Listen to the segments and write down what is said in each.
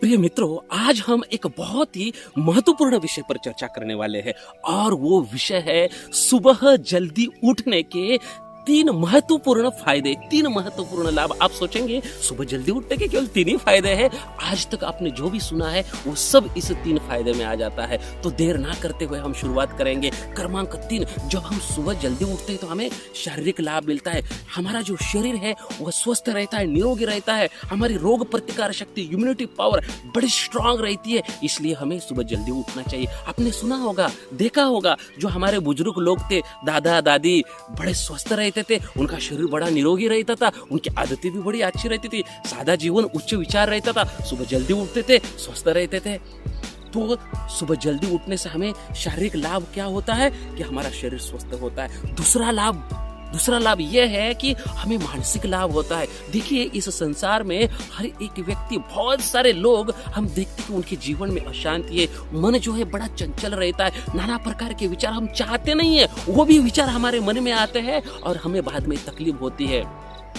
प्रिय मित्रों, आज हम एक बहुत ही महत्वपूर्ण विषय पर चर्चा करने वाले हैं और वो विषय है सुबह जल्दी उठने के तीन महत्वपूर्ण फायदे, तीन महत्वपूर्ण लाभ। आप सोचेंगे सुबह जल्दी उठने के केवल तीन ही फायदे हैं? आज तक आपने जो भी सुना है वो सब इस तीन फायदे में आ जाता है। तो देर ना करते हुए हम शुरुआत करेंगे। क्रमांक 3, जब हम सुबह जल्दी उठते हैं तो हमें शारीरिक लाभ मिलता है। हमारा जो शरीर है वह स्वस्थ रहता है, निरोगी रहता है। हमारी रोग प्रतिकार शक्ति, इम्यूनिटी पावर बड़ी स्ट्रांग रहती है। इसलिए हमें सुबह जल्दी उठना चाहिए। आपने सुना होगा, देखा होगा, जो हमारे बुजुर्ग लोग थे, दादा दादी, बड़े स्वस्थ रहते थे, उनका शरीर बड़ा निरोगी रहता था, उनकी आदतें भी बड़ी अच्छी रहती थी, सादा जीवन, उच्च विचार रहता था, सुबह जल्दी उठते थे, स्वस्थ रहते थे। तो सुबह जल्दी उठने से हमें शारीरिक लाभ क्या होता है कि हमारा शरीर स्वस्थ होता है। दूसरा लाभ यह है कि हमें मानसिक लाभ होता है। देखिए, इस संसार में हर एक व्यक्ति, बहुत सारे लोग हम देखते हैं कि उनके जीवन में अशांति है, मन जो है बड़ा चंचल रहता है, नाना प्रकार के विचार हम चाहते नहीं है, वो भी विचार हमारे मन में आते हैं और हमें बाद में तकलीफ होती है।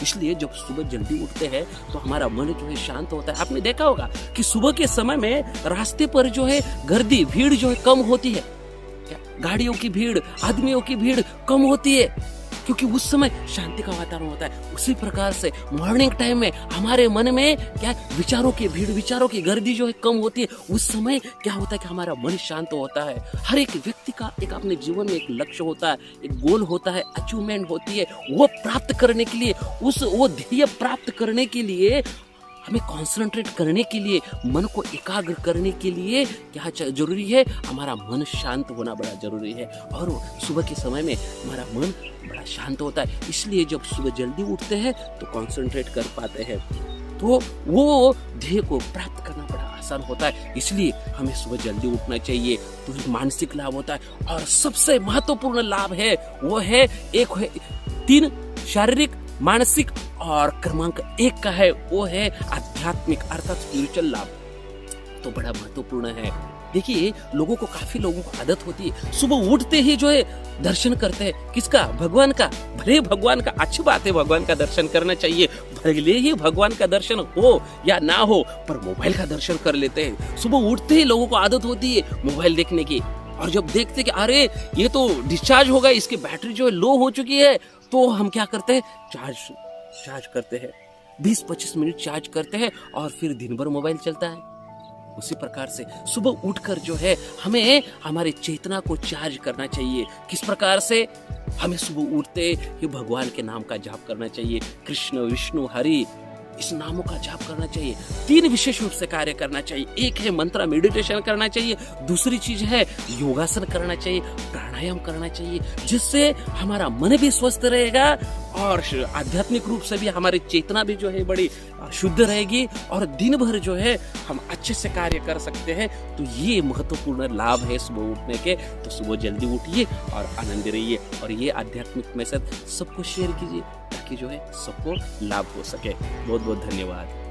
इसलिए जब सुबह जल्दी उठते हैं तो हमारा मन जो है शांत होता है। आपने देखा होगा कि सुबह के समय में रास्ते पर जो है गर्दी, भीड़ जो है कम होती है। गाड़ियों की भीड़, आदमियों की भीड़ कम होती है, क्योंकि उस समय शांति का वातावरण होता है। उसी प्रकार से मॉर्निंग टाइम में हमारे मन में क्या विचारों की भीड़, विचारों की गर्दी जो है कम होती है। उस समय क्या होता है कि हमारा मन शांत होता है। हर एक व्यक्ति का एक अपने जीवन में एक लक्ष्य होता है, एक गोल होता है, अचीवमेंट होती है। वो प्राप्त करने के लिए, वो ध्येय प्राप्त करने के लिए हमें कंसंट्रेट करने के लिए, मन को एकाग्र करने के लिए क्या जरूरी है? हमारा मन शांत होना बड़ा जरूरी है। और सुबह के समय में हमारा मन बड़ा शांत होता है। इसलिए जब सुबह जल्दी उठते हैं तो कंसंट्रेट कर पाते हैं, तो वो ध्येय को प्राप्त करना बड़ा आसान होता है। इसलिए हमें सुबह जल्दी उठना चाहिए। तो मानसिक लाभ होता है। और सबसे महत्वपूर्ण लाभ है वो है 3 शारीरिक, मानसिक, और क्रमांक 1 का है वो है आध्यात्मिक अर्थात स्पिरिचुअल लाभ। तो बड़ा महत्वपूर्ण है। देखिए, काफी लोगों को आदत होती है सुबह उठते ही जो है दर्शन करते हैं। किसका? भगवान का। भले भगवान का, अच्छी बात है, भगवान का दर्शन करना चाहिए। भले ही भगवान का दर्शन हो या ना हो, पर मोबाइल का दर्शन कर लेते हैं। सुबह उठते ही लोगों को आदत होती है मोबाइल देखने की, और जब देखते कि अरे ये तो डिस्चार्ज होगा, इसकी बैटरी जो है लो हो चुकी है, तो हम क्या करते हैं? चार्ज करते हैं। 20-25 मिनट चार्ज करते हैं और फिर दिन भर मोबाइल चलता है। उसी प्रकार से सुबह उठकर जो है हमें हमारे चेतना को चार्ज करना चाहिए। किस प्रकार से? हमें सुबह उठते ही भगवान के नाम का जाप करना चाहिए। कृष्ण, विष्णु, हरि, इस नामों का जाप करना चाहिए। 3 विशेष रूप से कार्य करना चाहिए। एक है मंत्र मेडिटेशन करना चाहिए, दूसरी चीज है योगासन करना चाहिए, प्राणायाम करना चाहिए, जिससे हमारा मन भी स्वस्थ रहेगा और आध्यात्मिक रूप से भी हमारी चेतना भी जो है बड़ी शुद्ध रहेगी और दिन भर जो है हम अच्छे से कार्य कर सकते हैं। तो ये महत्वपूर्ण लाभ है सुबह उठने के। तो सुबह जल्दी उठिए और आनंद रहिए, और ये आध्यात्मिक मैसेज सबको शेयर कीजिए ताकि जो है सबको लाभ हो सके। बहुत बहुत धन्यवाद।